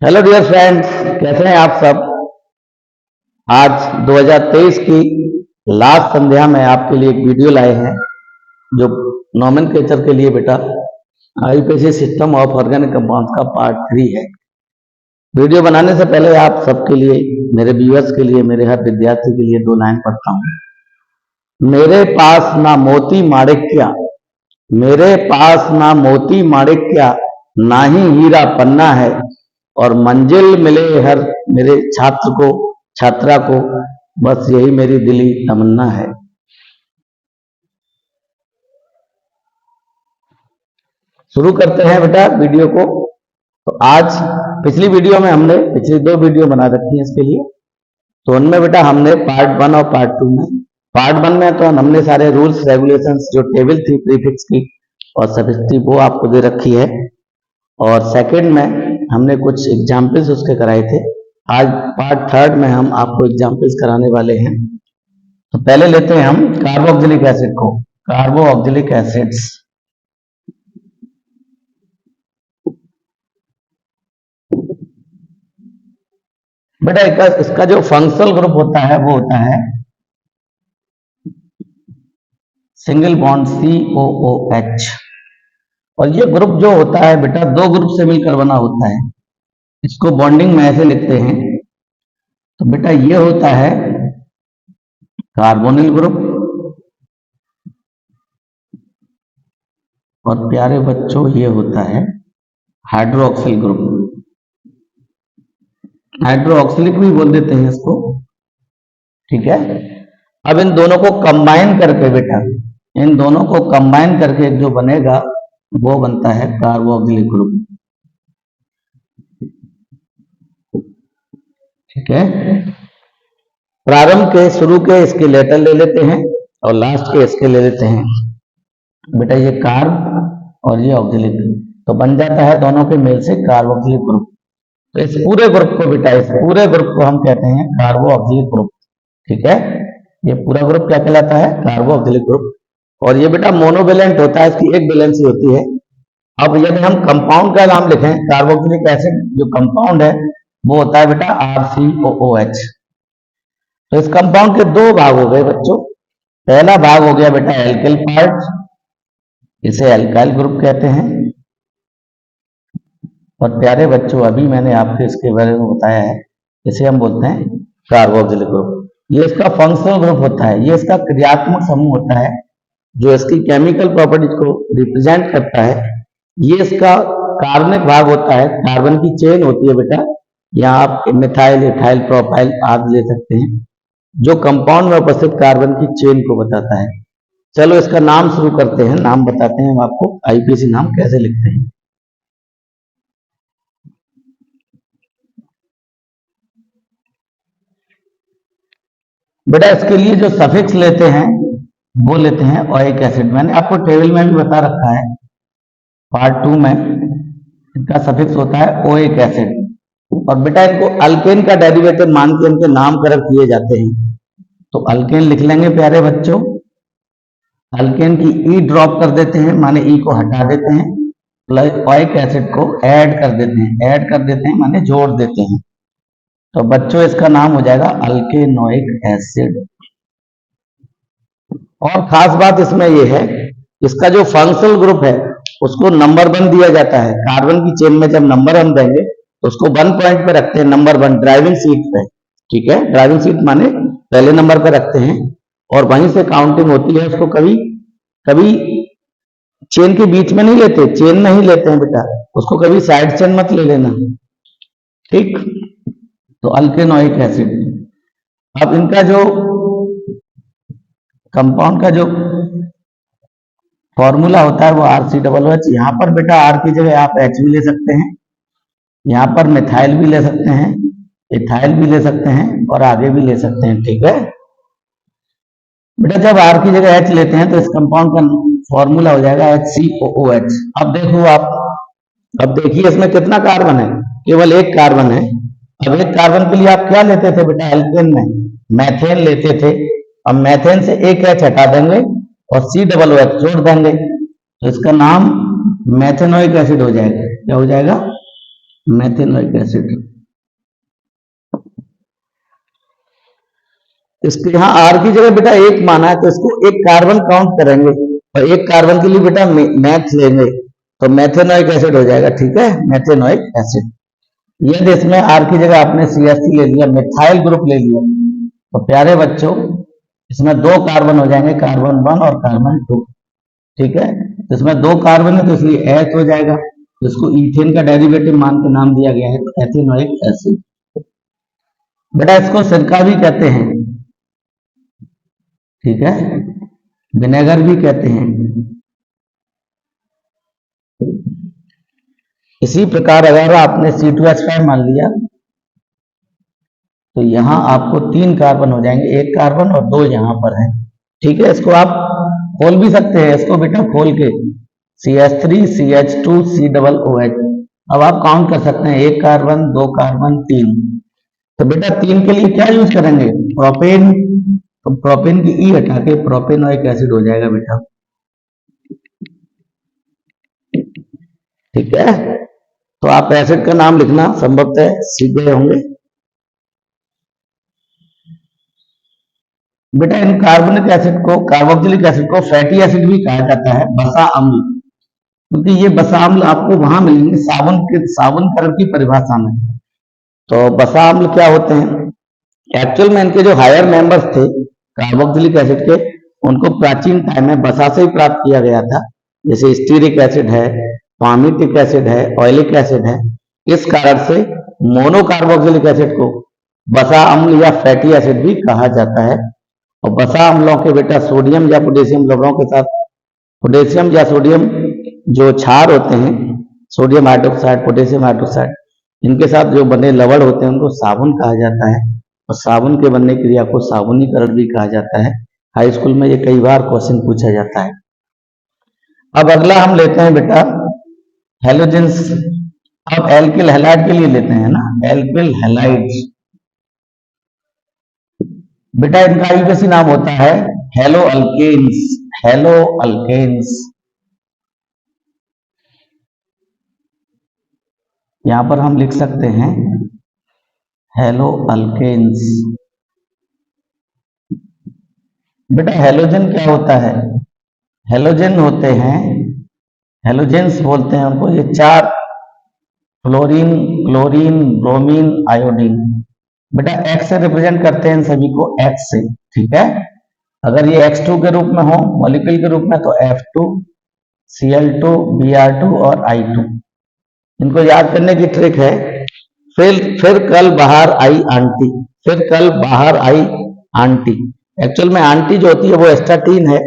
Hello dear friends, कैसे हैं आप सब। आज 2023 की लास्ट संध्या में आपके लिए एक वीडियो लाए हैं जो नोमेनक्लेचर के लिए बेटा IPC system of organic compounds का पार्ट 3 है। वीडियो बनाने से पहले आप सबके लिए, मेरे व्यूअर्स के लिए, मेरे हर विद्यार्थी के लिए 2 लाइन पढ़ता हूँ। मेरे पास ना मोती माणिक्य, मेरे पास ना मोती माणिक्य, ना ही हीरा पन्ना है, और मंजिल मिले हर मेरे छात्र को, छात्रा को, बस यही मेरी दिली तमन्ना है। शुरू करते हैं बेटा वीडियो को। तो आज पिछली वीडियो में हमने पिछली 2 वीडियो बना रखी है इसके लिए। तो उनमें बेटा हमने पार्ट 1 और पार्ट 2 में, पार्ट 1 में तो हमने सारे रूल्स रेगुलेशंस जो टेबल थी प्रीफिक्स की और सफिक्स थी वो आपको दे रखी है, और सेकंड में हमने कुछ एग्जाम्पल्स उसके कराए थे। आज पार्ट 3 में हम आपको एग्जाम्पल्स कराने वाले हैं। तो पहले लेते हैं हम कार्बोक्सिलिक एसिड को, कार्बोक्सिलिक एसिड्स। बेटा इसका जो फंक्शनल ग्रुप होता है वो होता है सिंगल बॉन्ड COOH, और ये ग्रुप जो होता है बेटा 2 ग्रुप से मिलकर बना होता है। इसको बॉन्डिंग में ऐसे लिखते हैं। तो बेटा ये होता है कार्बोनिल ग्रुप, और प्यारे बच्चों ये होता है हाइड्रोक्सिल ग्रुप। हाइड्रोक्सिलिक भी बोल देते हैं इसको, ठीक है। अब इन दोनों को कंबाइन करके बेटा, इन दोनों को कंबाइन करके जो बनेगा वो बनता है कार्बोक्सिलिक ग्रुप, ठीक है। प्रारंभ के, शुरू के स्केलेटल ले लेते हैं और लास्ट के इसके ले लेते हैं बेटा। ये कार्ब और ये ऑक्सिलिक, तो बन जाता है दोनों के मेल से कार्बोक्सिलिक ग्रुप। तो इस पूरे ग्रुप को बेटा, इस पूरे ग्रुप को हम कहते हैं कार्बोक्सिलिक ग्रुप, ठीक है। ये पूरा ग्रुप क्या कहलाता है? Carboxylic group. और ये बेटा मोनोवेलेंट होता है, इसकी एक वैलेंसी होती है। अब यदि हम कंपाउंड का नाम लिखें, कार्बोक्सिलिक एसिड जो कंपाउंड है वो होता है बेटा RCOOH। तो इस कंपाउंड के 2 भाग हो गए बच्चों। पहला भाग हो गया बेटा एल्किल पार्ट, इसे एल्काइल ग्रुप कहते हैं। और प्यारे बच्चों अभी मैंने आपको इसके बारे में बताया है, इसे हम बोलते हैं कार्बोक्सिलिक ग्रुप। ये इसका फंक्शनल ग्रुप होता है, ये इसका क्रियात्मक समूह होता है जो इसकी केमिकल प्रॉपर्टीज को रिप्रेजेंट करता है। ये इसका कार्बनिक भाग होता है, कार्बन की चेन होती है बेटा। यहाँ आप मिथाइल, इथाइल, प्रोपाइल आदि ले सकते हैं, जो कंपाउंड में उपस्थित कार्बन की चेन को बताता है। चलो इसका नाम शुरू करते हैं, नाम बताते हैं हम आपको, आईपीसी नाम कैसे लिखते हैं। बेटा इसके लिए जो सफिक्स लेते हैं वो लेते हैं ओइक एसिड। मैंने आपको टेबल में भी बता रखा है, पार्ट 2 में इसका सफिक्स होता है ओइक एसिड। और बेटा इनको अल्केन का डेरिवेटिव मान के इनके नामकरण किए जाते हैं। तो अल्केन लिख लेंगे प्यारे बच्चों, अल्केन की ई ड्रॉप कर देते हैं, माने ई को हटा देते हैं, प्लस ओइक एसिड को ऐड कर देते हैं, ऐड कर देते हैं माने जोड़ देते हैं। तो बच्चों इसका नाम हो जाएगा अल्केनोइक एसिड। और खास बात इसमें यह है, इसका जो फंक्शनल ग्रुप है उसको नंबर 1 दिया जाता है। कार्बन की चेन में जब नंबर हम देंगे तो उसको 1 पॉइंट पे रखते हैं, नंबर 1 ड्राइविंग सीट पे, ठीक है। ड्राइविंग सीट माने पहले नंबर पे रखते हैं, और वहीं से काउंटिंग होती है। उसको कभी कभी चेन के बीच में नहीं लेते, चेन में ही लेते हैं बेटा, उसको कभी साइड चेन मत ले लेना, ठीक। तो अल्केनोइक एसिड। अब इनका जो कंपाउंड का जो फॉर्मूला होता है वो RCOOH। यहाँ पर बेटा R की जगह आप H भी ले सकते हैं, यहाँ पर मिथाइल भी ले सकते हैं, इथाइल भी ले सकते हैं, और आगे भी ले सकते हैं, ठीक है बेटा। जब R की जगह H लेते हैं तो इस कंपाउंड का फॉर्मूला हो जाएगा HCOOH। अब देखो आप, अब देखिए इसमें कितना कार्बन है, केवल 1 कार्बन है। अब 1 कार्बन के लिए आप क्या लेते थे बेटा? एल्केन में मैथेन लेते थे। अब मैथेन से एक H हटा देंगे और COOH जोड़ देंगे, तो इसका नाम मैथेनोइक एसिड हो जाएगा। क्या हो जाएगा? Methanoic acid. इसके यहाँ आर की जगह बेटा एक माना है तो इसको एक कार्बन काउंट करेंगे और एक कार्बन के लिए बेटा मैथ लेंगे तो मेथेनोइक एसिड हो जाएगा। ठीक है, मेथेनोइक एसिड। यदि इसमें आर की जगह आपने CH3 ले लिया, मिथाइल ग्रुप ले लिया, तो प्यारे बच्चों इसमें दो कार्बन हो जाएंगे, कार्बन 1 और कार्बन 2। ठीक है, तो इसमें दो कार्बन है तो इसलिए एच हो जाएगा, जिसको इथेन का डेरिवेटिव मान के नाम दिया गया है तो एथेनोइक एसिड। बेटा इसको सिरका भी कहते हैं, ठीक है, विनेगर भी कहते हैं। इसी प्रकार अगर आपने C2H5 मान लिया तो यहां आपको 3 कार्बन हो जाएंगे, एक कार्बन और 2 यहां पर है। ठीक है, इसको आप खोल भी सकते हैं, इसको बेटा खोल के CH3 CH2 COOH। अब आप काउंट कर सकते हैं, एक कार्बन, 2 कार्बन, 3। तो बेटा 3 के लिए क्या यूज करेंगे, प्रोपेन। तो प्रोपेन की ई हटा के प्रोपेनोइक एसिड हो जाएगा बेटा। ठीक है, तो आप एसिड का नाम लिखना संभवतः सीख गए होंगे। बेटा इन कार्बोनिक एसिड को, कार्बोक्सिलिक एसिड को फैटी एसिड भी कहा जाता है, बसा अम्ल, क्योंकि ये बसा अम्ल आपको वहां मिलेंगे साबुन कलर की परिभाषा में। तो बसा अम्ल क्या होते हैं, एक्चुअल में इनके जो हायर मेंबर्स थे कार्बोक्सिलिक एसिड के, उनको प्राचीन टाइम में बसा से ही प्राप्त किया गया था। जैसे स्टीरिक एसिड है, पामिटिक एसिड है, ऑयलिक एसिड है। इस कारण से मोनोकार्बोक्सिलिक एसिड को बसा अम्ल या फैटी एसिड भी कहा जाता है। और बसा अम्लों के बेटा सोडियम या पोटेशियम लवणों के साथ, पोटेशियम या सोडियम जो क्षार होते हैं, सोडियम हाइड्रोक्साइड, पोटेशियम हाइड्रोक्साइड, इनके साथ जो बने लवण होते हैं उनको साबुन कहा जाता है। और साबुन के बनने की क्रिया को साबुनीकरण भी कहा जाता है। हाई स्कूल में ये कई बार क्वेश्चन पूछा जाता है। अब अगला हम लेते हैं बेटा हेलोजेंस। अब एल्किल हैलाइड के लिए लेते हैं ना, एल्किल हैलाइड। बेटा इनका आईयूपीएसी नाम होता है हेलो अल्केन्स, हेलो अल्केन्स। यहां पर हम लिख सकते हैं हेलो अल्केन्स। बेटा हेलोजन क्या होता है, हेलोजन होते हैं, हेलोजेंस बोलते हैं उनको, ये 4 फ्लोरीन, क्लोरीन, ब्रोमीन, आयोडीन। बेटा X से रिप्रेजेंट करते हैं इन सभी को, X से। ठीक है, अगर ये X2 के रूप में हो, मॉलिक्यूल के रूप में, तो F2, Cl2, Br2 और I2। इनको याद करने की ट्रिक है, फिर कल बाहर आई आंटी, फिर कल बाहर आई आंटी। एक्चुअल में आंटी जो होती है वो एस्टाटीन है,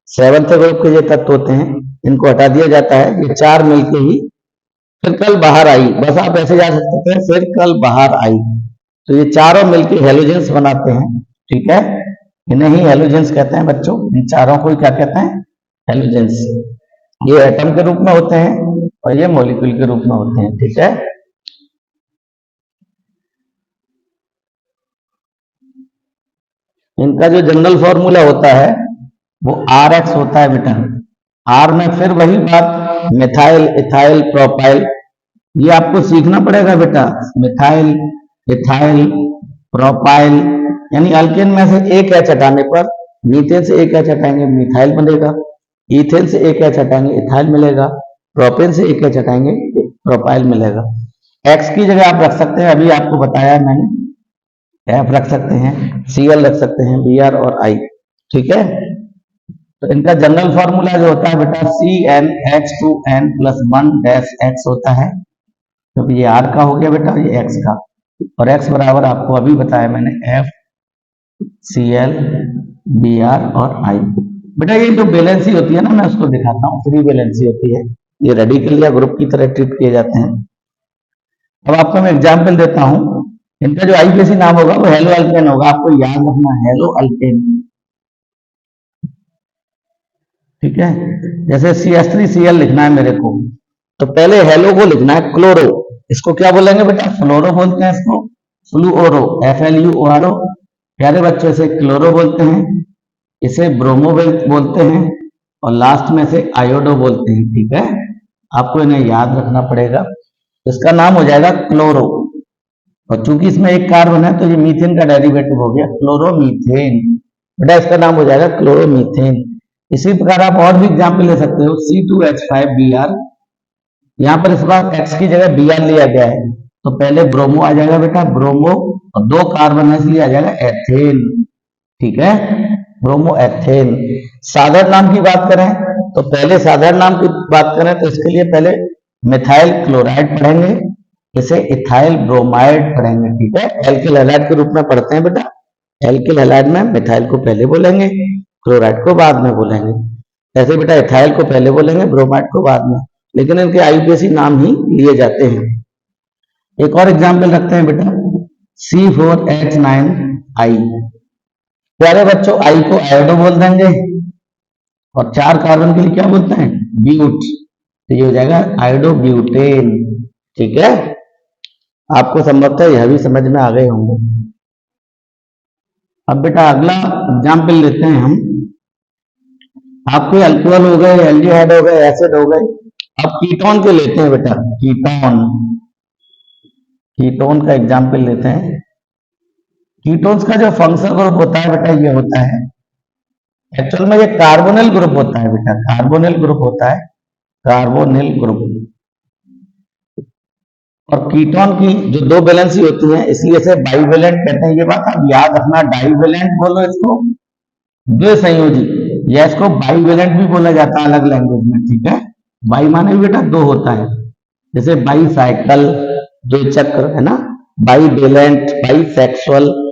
7th ग्रुप के ये तत्व होते हैं, इनको हटा दिया जाता है। ये 4 मिलके ही फिर कल बाहर आई, बस आप ऐसे जा सकते हैं, फिर कल बाहर आई। तो ये चारों मिलके हेलोजेंस बनाते हैं। ठीक है, इन्हें ही हेलोजेंस कहते हैं बच्चों। इन चारों को क्या कहते हैं, हेलोजेंस। ये एटम के रूप में होते हैं और ये मॉलिक्यूल के रूप में होते हैं। ठीक है, इनका जो जनरल फॉर्मूला होता है वो RX होता है बेटा। R में फिर वही बात, मिथाइल, इथाइल, प्रोपाइल, ये आपको सीखना पड़ेगा बेटा। मिथाइल, इथाइल, प्रोपाइल, यानी अल्केन में से एक H हटाने पर, मीथेन से एक H हटाएंगे मिथाइल मिलेगा, इथेन से एक H हटाएंगे इथाइल मिलेगा, प्रोपेन से एक H हटाएंगे प्रोपाइल मिलेगा। X की जगह आप रख सकते हैं, अभी आपको बताया मैंने, F रख सकते हैं, Cl रख सकते हैं, Br और I। ठीक है, तो इनका जनरल फॉर्मूला जो होता है बेटा CnH2n + 1-X होता है, क्योंकि ये R का हो गया बेटा, ये X का, और X बराबर आपको अभी बताया मैंने F, Cl, Br और I। बेटा ये जो वैलेंसी होती है ना, मैं उसको दिखाता हूँ, 3 वैलेंसी होती है, ये रेडिकल या ग्रुप की तरह ट्रीट किए जाते हैं। अब आपको मैं एग्जाम्पल देता हूँ, इनका जो आईयूपीएसी नाम होगा वो हेलो अल्केन होगा, आपको याद रखना, हेलो अल्केन। ठीक है, जैसे CH3Cl लिखना है मेरे को, तो पहले हेलो को लिखना है क्लोरो, इसको क्या बोलेंगे बेटा, फ्लोरो बोलते हैं इसको, फ्लूओरो, FLUORO। प्यारे बच्चों से क्लोरो बोलते हैं, इसे ब्रोमो बोलते हैं, और लास्ट में से आयोडो बोलते हैं। ठीक है, आपको इन्हें याद रखना पड़ेगा। इसका नाम हो जाएगा क्लोरो। और चूंकि इसमें एक कार्बन है तो ये मीथेन का डेरिवेटिव हो गया क्लोरोमीथेन। बेटा इसका नाम हो जाएगा क्लोरोमीथेन। इसी प्रकार आप और भी एग्जाम्पल ले सकते हो, C2H5Br। यहाँ पर इस बार X की जगह Br लिया गया है, तो पहले ब्रोमो आ जाएगा बेटा, ब्रोमो, और दो कार्बन है इसलिए आ जाएगा एथेन। ठीक है, ब्रोमो एथेन। साधारण नाम की बात करें तो पहले साधारण नाम की बात करें तो इसके लिए पहले मिथाइल क्लोराइड पढ़ेंगे, इसे इथाइल ब्रोमाइड पढ़ेंगे। ठीक है, एल्किल हैलाइड के रूप में पढ़ते हैं बेटा। एल्किल हैलाइड में मिथाइल को पहले बोलेंगे, क्लोराइड को बाद में बोलेंगे। ऐसे बेटा इथाइल को पहले बोलेंगे, ब्रोमाइड को बाद में, लेकिन इनके आईयूपीएसी नाम ही लिए जाते हैं। एक और एग्जाम्पल रखते हैं बेटा, C4H9I। प्यारे बच्चों, आई को आयोडो बोल देंगे और 4 कार्बन के लिए क्या बोलते हैं, ब्यूट, तो ये हो जाएगा आयोडो ब्यूटेन। ठीक है, आपको संभवतः यह भी समझ में आ गए होंगे। अब बेटा अगला एग्जाम्पल लेते हैं हम। आपके अल्कोहल हो गए, एल्डिहाइड हो गए, एसिड हो गए। अब कीटोन के लेते हैं बेटा, कीटोन। कीटोन का एग्जाम्पल लेते हैं। कीटोन्स का जो फंक्शनल ग्रुप होता है बेटा ये होता है, एक्चुअल में ये कार्बोनिल ग्रुप होता है बेटा, कार्बोनिल ग्रुप होता है, कार्बोनिल ग्रुप। और कीटोन की जो दो वैलेंसी होती है इसलिए इसे बाइवेलेंट कहते हैं। ये बात आप याद रखना, डाइवेलेंट बोलो इसको द्विसंयोजी, या इसको बाइवेलेंट भी बोला जाता है अलग लैंग्वेज में। ठीक है, बाई माने भी बेटा दो होता है, जैसे बाई साइकिल द्विचक्र है ना, बाई वेलेंट, बाई सेक्सुअल,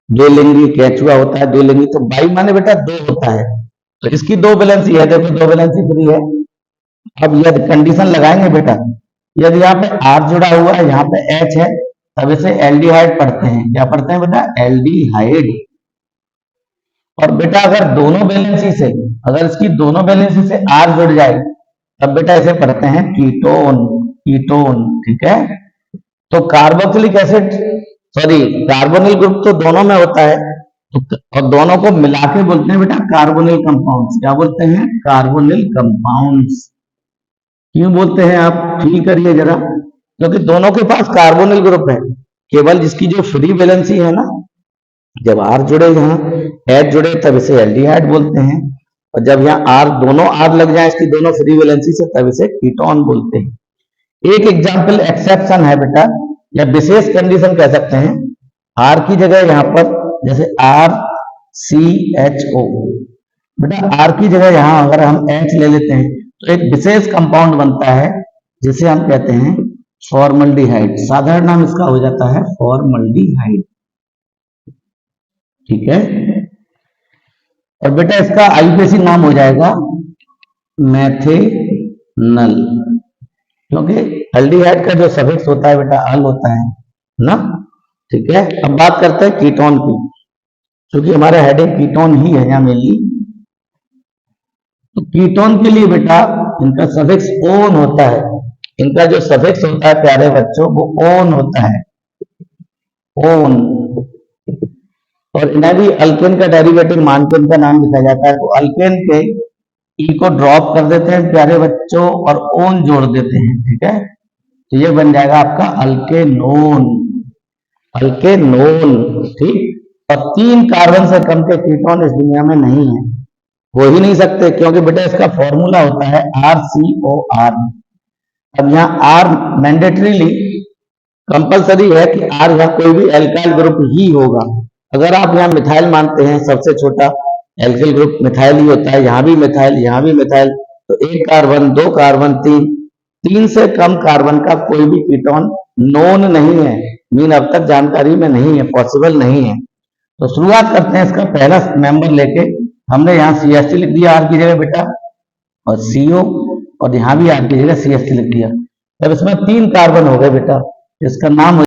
द्विलिंगी केचुआ होता है द्विलिंगी, तो बाई माने बेटा दो होता है। तो इसकी दो वैलेंसी है, देखो दो वैलेंसी फ्री है। अब यदि कंडीशन लगाएंगे बेटा, यदि यहाँ पे R जुड़ा हुआ है, यहाँ पे H है, तब इसे एल्डिहाइड पढ़ते हैं। क्या पढ़ते हैं बेटा, एल्डिहाइड। और बेटा अगर दोनों वैलेंसी से, अगर इसकी दोनों वैलेंसी से R जुड़ जाए तब बेटा इसे पढ़ते हैं कीटोन, कीटोन। ठीक है, तो carboxylic acid, sorry carbonyl group तो दोनों में होता है, तो और दोनों को मिला के बोलते हैं बेटा कार्बोनिल कंपाउंड्स। क्या बोलते हैं, कार्बोनिल कंपाउंड्स। क्यों बोलते हैं आप फील करिए जरा, क्योंकि दोनों के पास कार्बोनिल ग्रुप है, केवल जिसकी जो फ्री वैलेंसी है ना, जब R जुड़े, यहाँ H जुड़े, तब इसे एल्डिहाइड बोलते हैं, और जब यहाँ R, दोनों R लग जाए इसकी दोनों फ्री वैलेंसी से, तब इसे कीटोन बोलते हैं। एक एग्जाम्पल एक्सेप्शन है बेटा, या विशेष कंडीशन कह सकते हैं। R की जगह यहाँ पर जैसे RCHO, बेटा R की जगह यहाँ अगर हम H ले लेते हैं तो एक विशेष कंपाउंड बनता है जिसे हम कहते हैं फॉर्मल्डिहाइड। साधारण नाम इसका हो जाता है फॉर्मल्डिहाइड। ठीक है, और बेटा इसका आईयूपीएसी नाम हो जाएगा मेथेनल, क्योंकि एल्डिहाइड का जो सफिक्स होता है बेटा अल होता है ना। ठीक है, अब बात करते हैं कीटोन की, क्योंकि हमारा हेडिंग कीटोन ही है यहाँ मेनली। तो कीटोन के लिए बेटा इनका सफिक्स ओन होता है, इनका जो सफिक्स होता है प्यारे बच्चों वो ओन होता है, ओन। और इन्हें भी अल्केन का डेरिवेटिव मान के इनका नाम लिखा जाता है। तो अल्केन के ई को ड्रॉप कर देते हैं प्यारे बच्चों और ओन जोड़ देते हैं। ठीक है, तो ये बन जाएगा आपका अल्केनोन, अल्केनोन। ठीक, और 3 कार्बन से कम के कीटोन इस दुनिया में नहीं है, हो ही नहीं सकते, क्योंकि बेटा इसका फॉर्मूला होता है RCOR। अब यहाँ R मैंडेटरीली कंपलसरी है कि R यहाँ कोई भी एल्काइल ग्रुप ही होगा। अगर आप यहाँ मिथाइल मानते हैं, सबसे छोटा एल्किल ग्रुप मिथाइल ही होता है, यहाँ भी मिथाइल, यहाँ भी मिथाइल, तो 1 कार्बन 2 कार्बन 3 से कम कार्बन का कोई भी कीटोन नोन नहीं है, मीन अब तक जानकारी में नहीं है, पॉसिबल नहीं है। तो शुरुआत करते हैं इसका पहला मेंबर लेके। हमने यहाँ CH3 लिख दिया R की जगह बेटा, और CO, और यहाँ भी R की जगह CH3 लिख दिया। तब इसमें 3 कार्बन हो गए बेटा, इसका नाम